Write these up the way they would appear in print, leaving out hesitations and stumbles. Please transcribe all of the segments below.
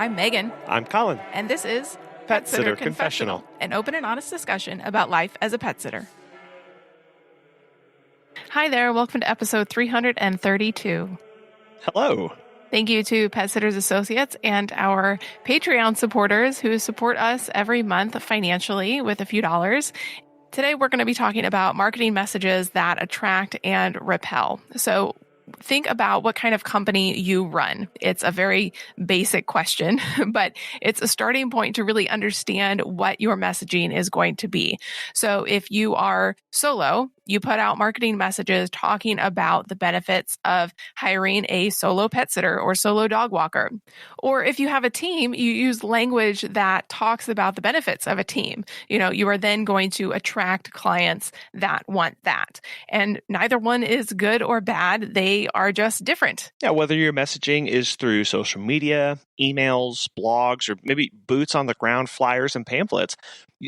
I'm Megan. I'm Colin. And this is Pet Sitter Confessional, an open and honest discussion about life as a pet sitter. Hi there, welcome to episode 332. Hello. Thank you to Pet Sitters Associates and our Patreon supporters who support us every month financially with a few dollars. Today, we're going to be talking about marketing messages that attract and repel. So think about what kind of company you run. It's a very basic question, but it's a starting point to really understand what your messaging is going to be. So if you are solo, you put out marketing messages talking about the benefits of hiring a solo pet sitter or solo dog walker. Or if you have a team, you use language that talks about the benefits of a team. You are then going to attract clients that want that. And neither one is good or bad. They are just different. Yeah, whether your messaging is through social media, emails, blogs, or maybe boots on the ground flyers and pamphlets,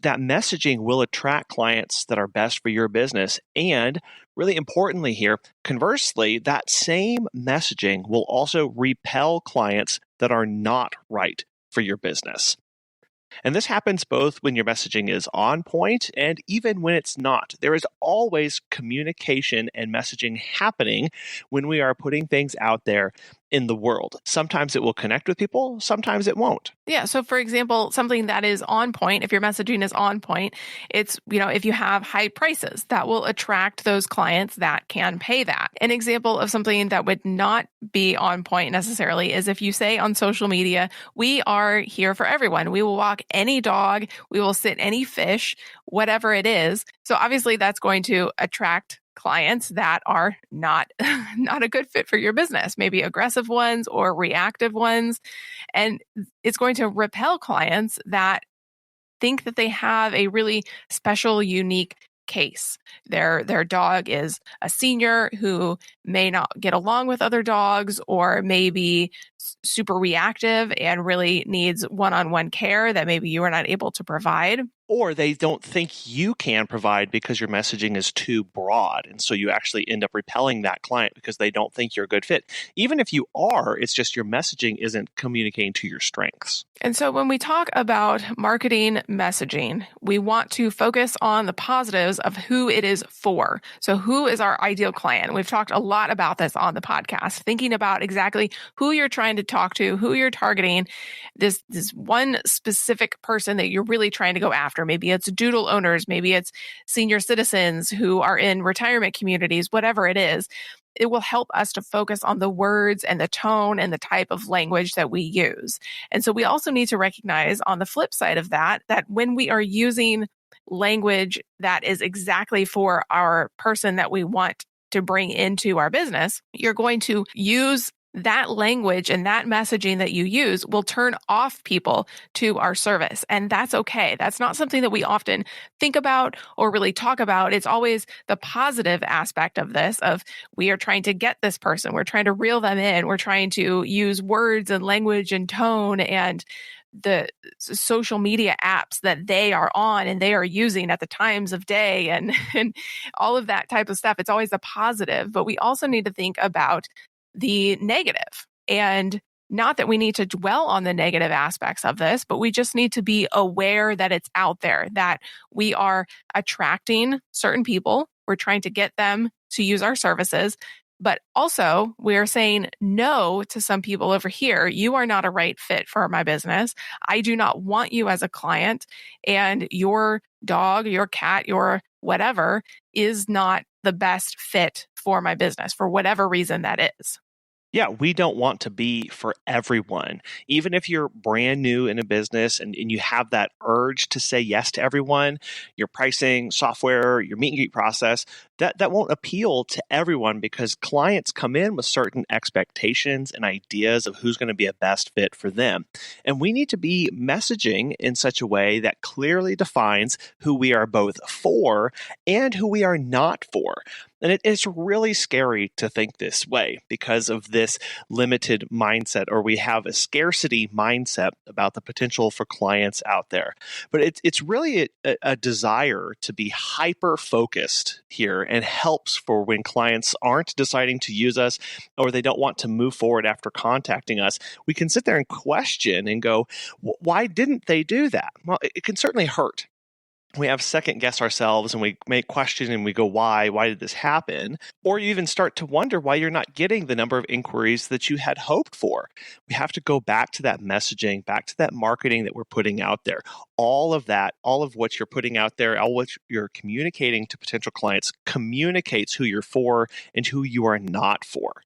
that messaging will attract clients that are best for your business. And really importantly here, conversely, that same messaging will also repel clients that are not right for your business. And this happens both when your messaging is on point and even when it's not. There is always communication and messaging happening when we are putting things out there in the world. Sometimes it will connect with people, sometimes it won't. Yeah. So for example, something that is on point, if your messaging is on point, it's, if you have high prices, that will attract those clients that can pay that. An example of something that would not be on point necessarily is if you say on social media, we are here for everyone. We will walk any dog, we will sit any fish, whatever it is. So obviously that's going to attract clients that are not a good fit for your business, maybe aggressive ones or reactive ones. And it's going to repel clients that think that they have a really special, unique case. Their dog is a senior who may not get along with other dogs or maybe super reactive and really needs one-on-one care that maybe you are not able to provide. Or they don't think you can provide because your messaging is too broad. And so you actually end up repelling that client because they don't think you're a good fit. Even if you are, it's just your messaging isn't communicating to your strengths. And so when we talk about marketing messaging, we want to focus on the positives of who it is for. So who is our ideal client? We've talked a lot about this on the podcast, thinking about exactly who you're trying to talk to, who you're targeting, this one specific person that you're really trying to go after. Maybe it's doodle owners, maybe it's senior citizens who are in retirement communities, whatever it is. It will help us to focus on the words and the tone and the type of language that we use. And so we also need to recognize on the flip side of that when we are using language that is exactly for our person that we want to bring into our business, you're going to use that language and that messaging that you use will turn off people to our service. And that's okay. That's not something that we often think about or really talk about. It's always the positive aspect of this, of we are trying to get this person. We're trying to reel them in. We're trying to use words and language and tone and the social media apps that they are on and they are using at the times of day and all of that type of stuff. It's always a positive, but we also need to think about the negative. And not that we need to dwell on the negative aspects of this, but we just need to be aware that it's out there, that we are attracting certain people. We're trying to get them to use our services. But also, we're saying no to some people over here. You are not a right fit for my business. I do not want you as a client. And your dog, your cat, your whatever is not the best fit for my business for whatever reason that is. Yeah, we don't want to be for everyone. Even if you're brand new in a business and you have that urge to say yes to everyone, your pricing, software, your meet and greet process, that won't appeal to everyone because clients come in with certain expectations and ideas of who's going to be a best fit for them. And we need to be messaging in such a way that clearly defines who we are both for and who we are not for. And it's really scary to think this way because of this limited mindset, or we have a scarcity mindset about the potential for clients out there. But it's really a desire to be hyper focused here, and helps for when clients aren't deciding to use us or they don't want to move forward after contacting us. We can sit there and question and go, why didn't they do that? Well, it can certainly hurt. We have second guess ourselves and we may question and we go, why did this happen? Or you even start to wonder why you're not getting the number of inquiries that you had hoped for. We have to go back to that messaging, back to that marketing that we're putting out there. All of that, all of what you're putting out there, all what you're communicating to potential clients communicates who you're for and who you are not for.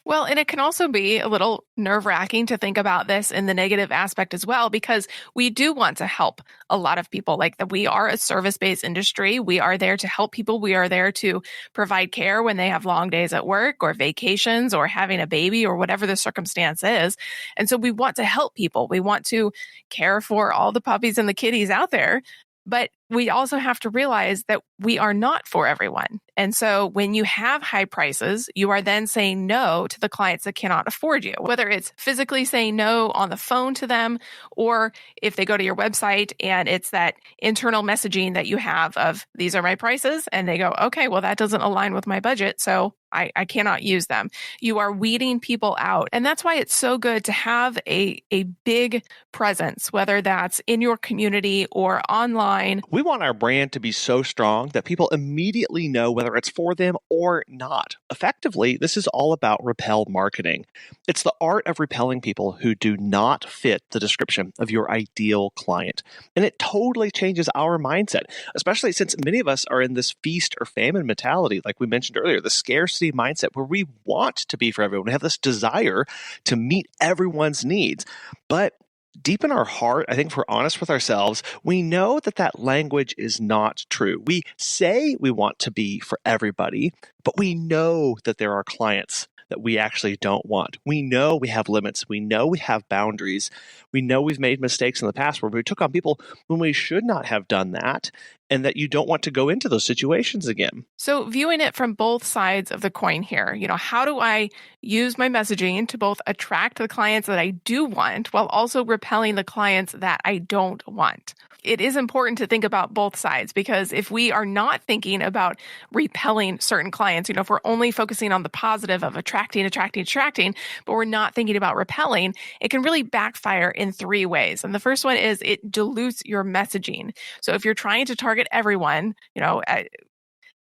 Well, and it can also be a little nerve-wracking to think about this in the negative aspect as well, because we do want to help a lot of people. Like that, we are a service-based industry. We are there to help people. We are there to provide care when they have long days at work or vacations or having a baby or whatever the circumstance is. And so we want to help people. We want to care for all the puppies and the kitties out there. But we also have to realize that we are not for everyone. And so when you have high prices, you are then saying no to the clients that cannot afford you, whether it's physically saying no on the phone to them, or if they go to your website and it's that internal messaging that you have of these are my prices, and they go, okay, well, that doesn't align with my budget, so I cannot use them. You are weeding people out. And that's why it's so good to have a big presence, whether that's in your community or online. We want our brand to be so strong that people immediately know whether it's for them or not. Effectively, this is all about Repel marketing. It's the art of repelling people who do not fit the description of your ideal client. And it totally changes our mindset, especially since many of us are in this feast or famine mentality, like we mentioned earlier, the scarcity mindset where we want to be for everyone. We have this desire to meet everyone's needs. But deep in our heart, I think if we're honest with ourselves, we know that that language is not true. We say we want to be for everybody, but we know that there are clients that we actually don't want. We know we have limits. We know we have boundaries. We know we've made mistakes in the past where we took on people when we should not have done that, and that you don't want to go into those situations again. So viewing it from both sides of the coin here, how do I use my messaging to both attract the clients that I do want while also repelling the clients that I don't want? It is important to think about both sides, because if we are not thinking about repelling certain clients, if we're only focusing on the positive of attracting, but we're not thinking about repelling, it can really backfire in three ways. And the first one is it dilutes your messaging. So if you're trying to target everyone,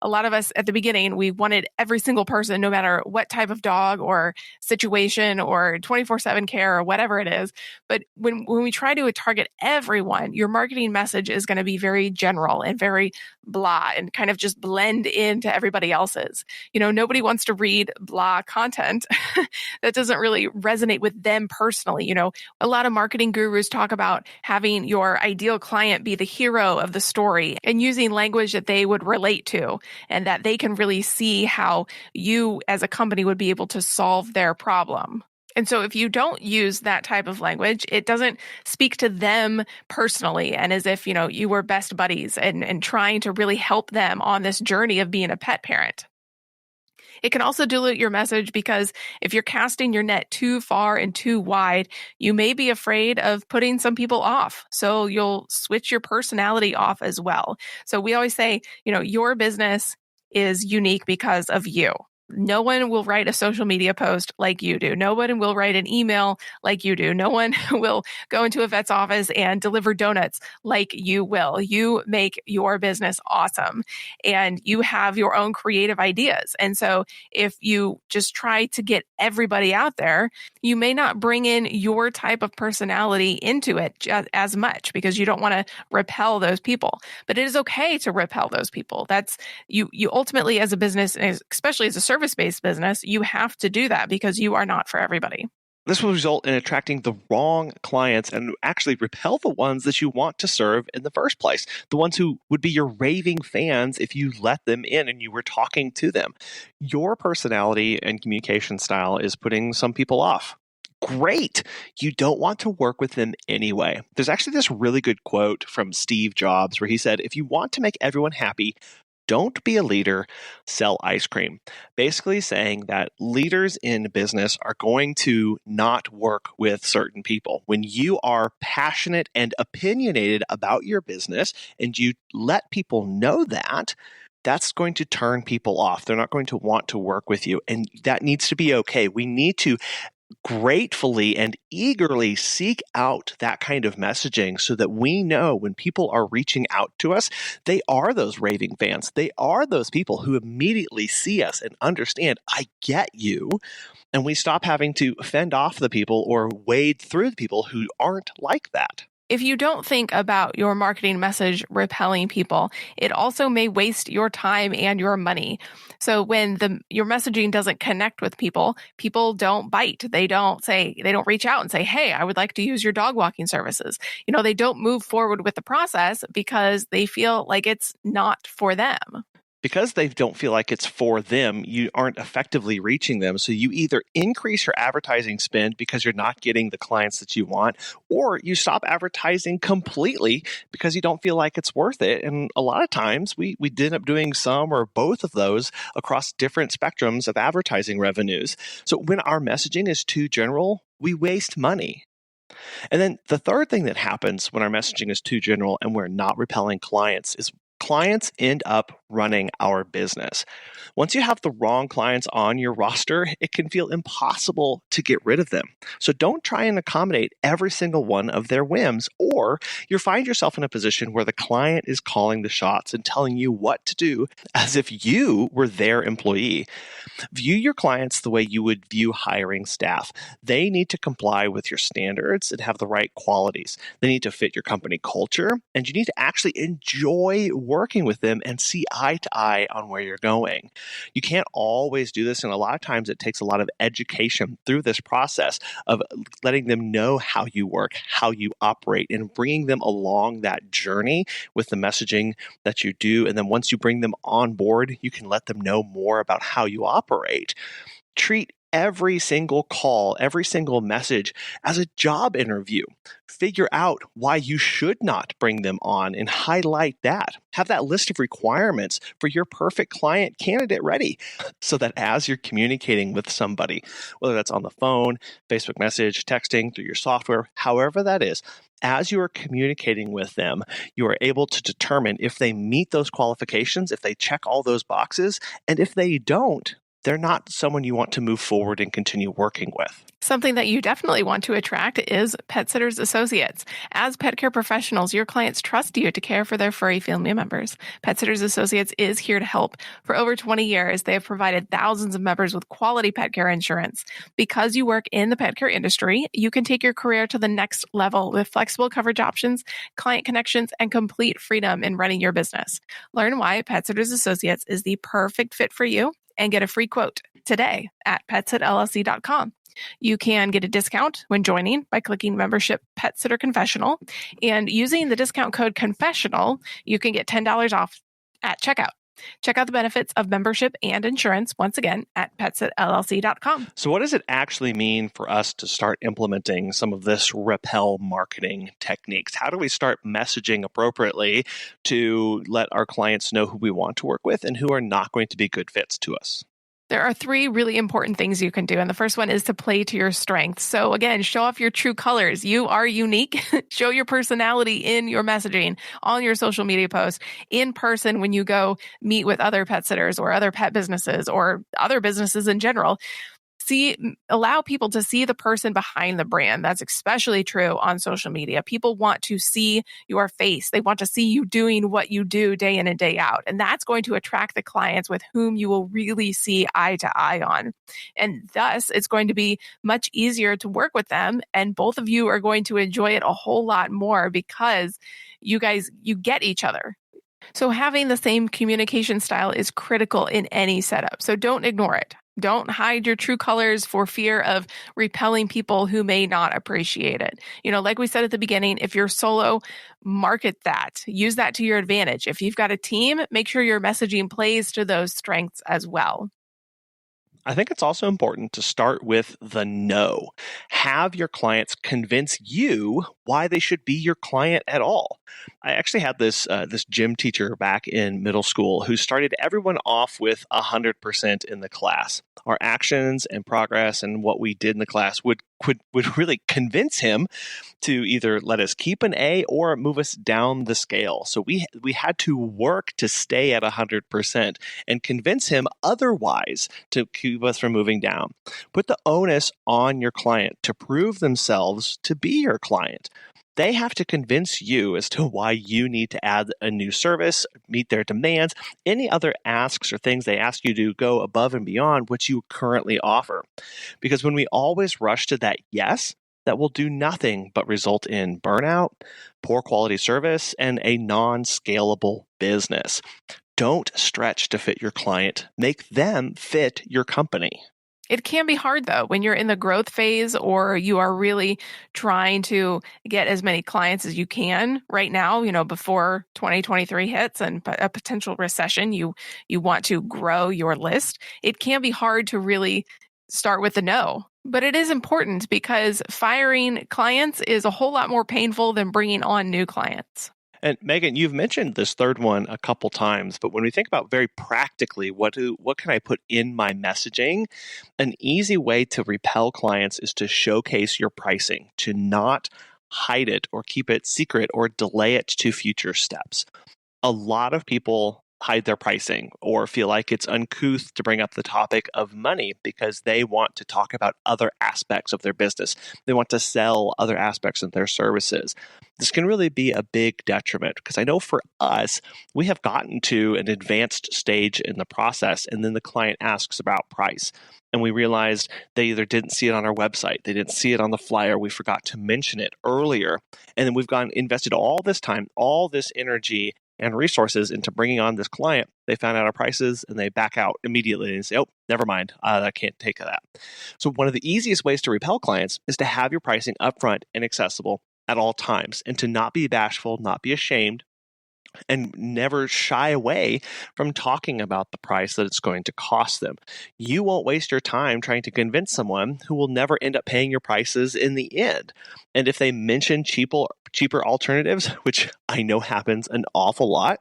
a lot of us at the beginning, we wanted every single person, no matter what type of dog or situation or 24/7 care or whatever it is. But when we try to target everyone, your marketing message is going to be very general and very blah and kind of just blend into everybody else's. Nobody wants to read blah content that doesn't really resonate with them personally. A lot of marketing gurus talk about having your ideal client be the hero of the story and using language that they would relate to, and that they can really see how you as a company would be able to solve their problem. And so if you don't use that type of language, it doesn't speak to them personally and as if, you were best buddies and trying to really help them on this journey of being a pet parent. It can also dilute your message because if you're casting your net too far and too wide, you may be afraid of putting some people off. So you'll switch your personality off as well. So we always say, your business is unique because of you. No one will write a social media post like you do. No one will write an email like you do. No one will go into a vet's office and deliver donuts like you will. You make your business awesome and you have your own creative ideas. And so if you just try to get everybody out there, you may not bring in your type of personality into it as much because you don't want to repel those people. But it is okay to repel those people. That's you ultimately as a business, especially as a service-based business, you have to do that because you are not for everybody. This will result in attracting the wrong clients and actually repel the ones that you want to serve in the first place, the ones who would be your raving fans if you let them in and you were talking to them. Your personality and communication style is putting some people off. Great. You don't want to work with them anyway. There's actually this really good quote from Steve Jobs where he said, if you want to make everyone happy, Don't be a leader, sell ice cream. Basically saying that leaders in business are going to not work with certain people. When you are passionate and opinionated about your business and you let people know that, that's going to turn people off. They're not going to want to work with you. And that needs to be okay. We need to gratefully and eagerly seek out that kind of messaging so that we know when people are reaching out to us, they are those raving fans. They are those people who immediately see us and understand, I get you. And we stop having to fend off the people or wade through the people who aren't like that. If you don't think about your marketing message repelling people, it also may waste your time and your money. So when your messaging doesn't connect with people, people don't bite. They don't reach out and say, "Hey, I would like to use your dog walking services." They don't move forward with the process because they feel like it's not for them. Because they don't feel like it's for them, you aren't effectively reaching them. So you either increase your advertising spend because you're not getting the clients that you want, or you stop advertising completely because you don't feel like it's worth it. And a lot of times we end up doing some or both of those across different spectrums of advertising revenues. So when our messaging is too general, we waste money. And then the third thing that happens when our messaging is too general and we're not repelling clients is clients end up running our business. Once you have the wrong clients on your roster, it can feel impossible to get rid of them. So don't try and accommodate every single one of their whims, or you'll find yourself in a position where the client is calling the shots and telling you what to do as if you were their employee. View your clients the way you would view hiring staff. They need to comply with your standards and have the right qualities. They need to fit your company culture, and you need to actually enjoy working with them and see eye to eye on where you're going. You can't always do this, and a lot of times it takes a lot of education through this process of letting them know how you work, how you operate, and bringing them along that journey with the messaging that you do. And then once you bring them on board, you can let them know more about how you operate. Treat every single call, every single message as a job interview. Figure out why you should not bring them on and highlight that. Have that list of requirements for your perfect client candidate ready so that as you're communicating with somebody, whether that's on the phone, Facebook message, texting, through your software, however that is, as you are communicating with them, you are able to determine if they meet those qualifications, if they check all those boxes, and if they don't, they're not someone you want to move forward and continue working with. Something that you definitely want to attract is pet sitters associates. As pet care professionals, your clients trust you to care for their furry family members. Pet sitters associates is here to help. For over 20 years, they have provided thousands of members with quality pet care insurance. Because you work in the pet care industry, you can take your career to the next level with flexible coverage options, client connections, and complete freedom in running your business. Learn why Pet sitters associates is the perfect fit for you and get a free quote today at petsitllc.com. You can get a discount when joining by clicking membership Pet Sitter Confessional, and using the discount code Confessional, you can get $10 off at checkout. Check out the benefits of membership and insurance once again at petsitllc.com. So what does it actually mean for us to start implementing some of this Repel marketing techniques? How do we start messaging appropriately to let our clients know who we want to work with and who are not going to be good fits to us? There are 3 really important things you can do. And the first one is to play to your strengths. So again, show off your true colors. You are unique. Show your personality in your messaging, on your social media posts, in person when you go meet with other pet sitters or other pet businesses or other businesses in general. Allow people to see the person behind the brand. That's especially true on social media. People want to see your face. They want to see you doing what you do day in and day out. And that's going to attract the clients with whom you will really see eye to eye on. And thus, it's going to be much easier to work with them. And both of you are going to enjoy it a whole lot more because you get each other. So having the same communication style is critical in any setup. So don't ignore it. Don't hide your true colors for fear of repelling people who may not appreciate it. Like we said at the beginning, if you're solo, market that. Use that to your advantage. If you've got a team, make sure your messaging plays to those strengths as well. I think it's also important to start with the no. Have your clients convince you why they should be your client at all. I actually had this gym teacher back in middle school who started everyone off with 100% in the class. Our actions and progress and what we did in the class would really convince him to either let us keep an A or move us down the scale. So we had to work to stay at 100% and convince him otherwise to keep us from moving down. Put the onus on your client to prove themselves to be your client. They have to convince you as to why you need to add a new service, meet their demands, any other asks or things they ask you to go above and beyond what you currently offer. Because when we always rush to that yes, that will do nothing but result in burnout, poor quality service, and a non-scalable business. Don't stretch to fit your client. Make them fit your company. It can be hard though when you're in the growth phase or you are really trying to get as many clients as you can right now, before 2023 hits and a potential recession, you want to grow your list. It can be hard to really start with a no. But it is important because firing clients is a whole lot more painful than bringing on new clients. And Megan, you've mentioned this third one a couple times, but when we think about very practically, what can I put in my messaging? An easy way to repel clients is to showcase your pricing, to not hide it or keep it secret or delay it to future steps. A lot of people hide their pricing or feel like it's uncouth to bring up the topic of money because they want to talk about other aspects of their business. They want to sell other aspects of their services. This can really be a big detriment because I know for us, we have gotten to an advanced stage in the process and then the client asks about price. And we realized they either didn't see it on our website, they didn't see it on the flyer, we forgot to mention it earlier. And then we've invested all this time, all this energy and resources into bringing on this client. They found out our prices and they back out immediately and say, oh, never mind, I can't take that. So one of the easiest ways to repel clients is to have your pricing upfront and accessible at all times and to not be bashful, not be ashamed, and never shy away from talking about the price that it's going to cost them. You won't waste your time trying to convince someone who will never end up paying your prices in the end. And if they mention cheaper alternatives, which I know happens an awful lot,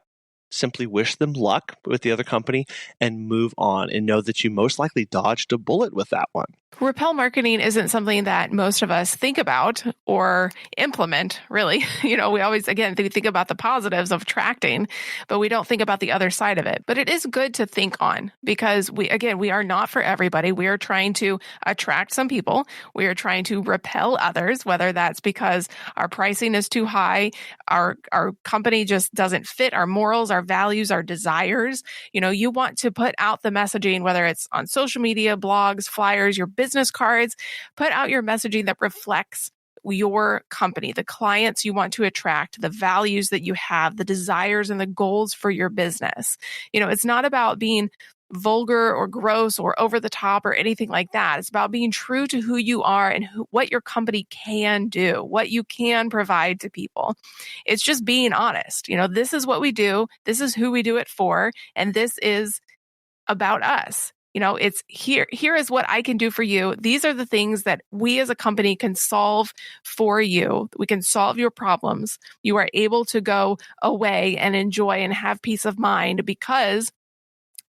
simply wish them luck with the other company and move on and know that you most likely dodged a bullet with that one. Repel marketing isn't something that most of us think about or implement, really. We always, again, think about the positives of attracting, but we don't think about the other side of it. But it is good to think on because we are not for everybody. We are trying to attract some people. We are trying to repel others, whether that's because our pricing is too high, our company just doesn't fit our morals, our values, our desires. You want to put out the messaging, whether it's on social media, blogs, flyers, your business cards, put out your messaging that reflects your company, the clients you want to attract, the values that you have, the desires and the goals for your business. It's not about being vulgar or gross or over the top or anything like that. It's about being true to who you are and what your company can do, what you can provide to people. It's just being honest. This is what we do. This is who we do it for. And this is about us. It's here is what I can do for you. These are the things that we as a company can solve for you. We can solve your problems. You are able to go away and enjoy and have peace of mind because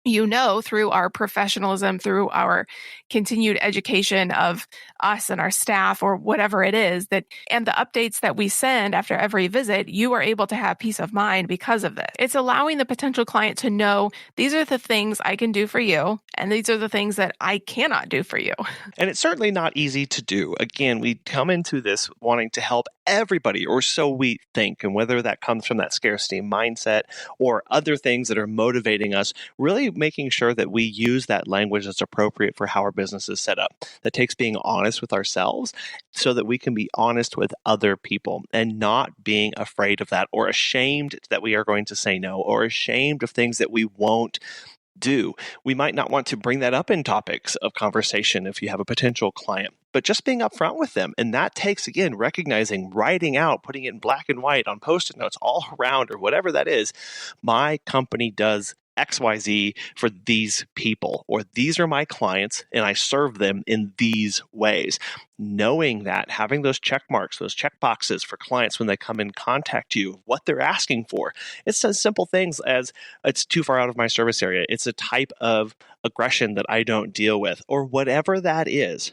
through our professionalism, through our continued education of us and our staff or whatever it is and the updates that we send after every visit, you are able to have peace of mind because of this. It's allowing the potential client to know these are the things I can do for you and these are the things that I cannot do for you. And it's certainly not easy to do. Again, we come into this wanting to help everybody, or so we think. And whether that comes from that scarcity mindset or other things that are motivating us, really making sure that we use that language that's appropriate for how our business is set up. That takes being honest with ourselves so that we can be honest with other people and not being afraid of that or ashamed that we are going to say no or ashamed of things that we won't do. We might not want to bring that up in topics of conversation if you have a potential client, but just being upfront with them. And that takes, again, recognizing, writing out, putting it in black and white on Post-it notes all around or whatever that is. My company does XYZ for these people, or these are my clients and I serve them in these ways. Knowing that, having those check marks, those check boxes for clients when they come and contact you, what they're asking for. It says simple things as it's too far out of my service area. It's a type of aggression that I don't deal with, or whatever that is.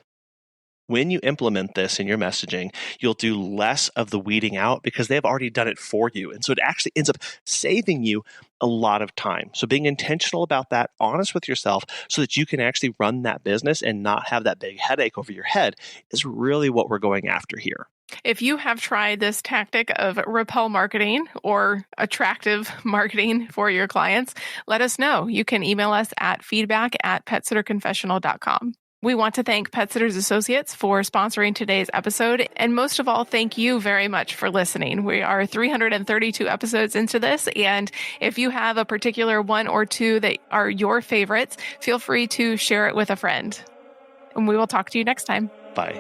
When you implement this in your messaging, you'll do less of the weeding out because they've already done it for you. And so it actually ends up saving you a lot of time. So being intentional about that, honest with yourself so that you can actually run that business and not have that big headache over your head is really what we're going after here. If you have tried this tactic of repel marketing or attractive marketing for your clients, let us know. You can email us at feedback@PetSitterConfessional.com. We want to thank Pet Sitters Associates for sponsoring today's episode. And most of all, thank you very much for listening. We are 332 episodes into this. And if you have a particular one or two that are your favorites, feel free to share it with a friend. And we will talk to you next time. Bye.